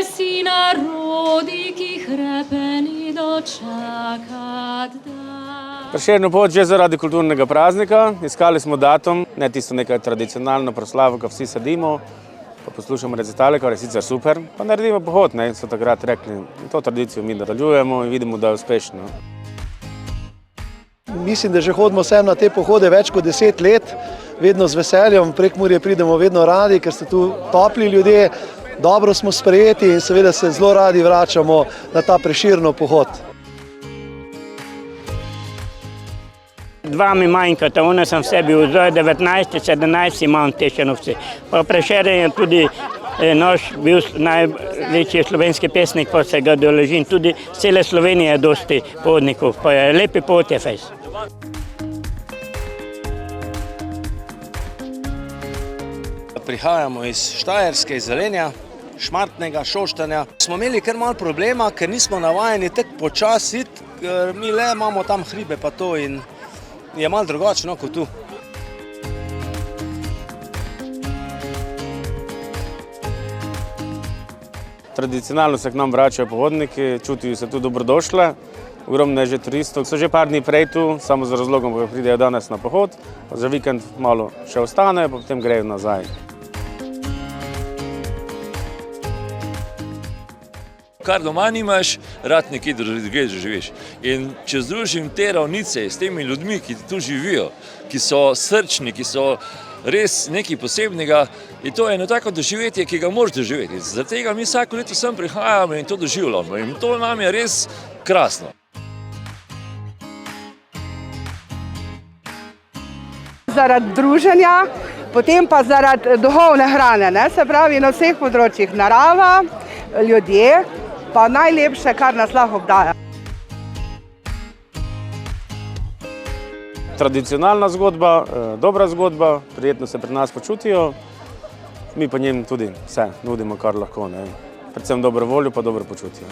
vsi narodi, ki hrepeni dočakat dan. Prešernov pohod že zaradi kulturnega praznika. Iskali smo datum, ne tisto nekaj tradicionalno proslavo, ko vsi sedimo, pa poslušamo recitale, kar je sicer super, pa naredimo pohod, ne, so takrat rekli. To tradicijo mi nadaljujemo in vidimo, da je uspešno. Mislim, da že hodimo sem na te pohode več kot 10 let, vedno z veseljem, v Prekmurje pridemo vedno radi, ker so tu topli ljudje, dobro smo sprejeti in seveda se zelo radi vračamo na ta Prešernov pohod. Dva mi manjkata, ona sem v sebi vzor, 19, 17 imam v Tešenovci. Pa Prešeren je tudi naš bil največji slovenski pesnik, pa se ga doležim. Tudi z cele Slovenije je dosti pohodnikov, pa je lepi pot je fejs. Prihajamo iz Štajerske, iz Velenja, Šmartnega, Šoštanja. Smo imeli kar malo problema, ker nismo navajeni tako počasi iti, ker mi le imamo tam hribe pa to in je malo drugačno kot tu. Tradicionalno se k nam vračajo pohodniki, čutijo se tu dobrodošle. Ogromno je že turistov, so že par dni prej tu, samo z razlogom, da pridejo danes na pohod, za vikend malo še ostanejo, pa potem grejo nazaj. Kar doma nimaš, rad nekje drugje živiš. In če združim te ravnice s temi ljudmi, ki tu živijo, ki so srčni, ki so res nekaj posebnega, je to eno tako doživetje, ki ga moraš doživeti. Zaradi tega mi vsako leto sem prihajamo in to doživljamo. In to nam je res krasno. Zaradi druženja, potem pa zaradi duhovne hrane, ne? Se pravi na vseh področjih, narava, ljudje, pa najlepše, kar nas lahko obdaja. Tradicionalna zgodba, dobra zgodba, prijetno se pri nas počutijo, mi pa njim tudi vse nudimo, kar lahko, ne? Predvsem dobro voljo pa dobro počutje.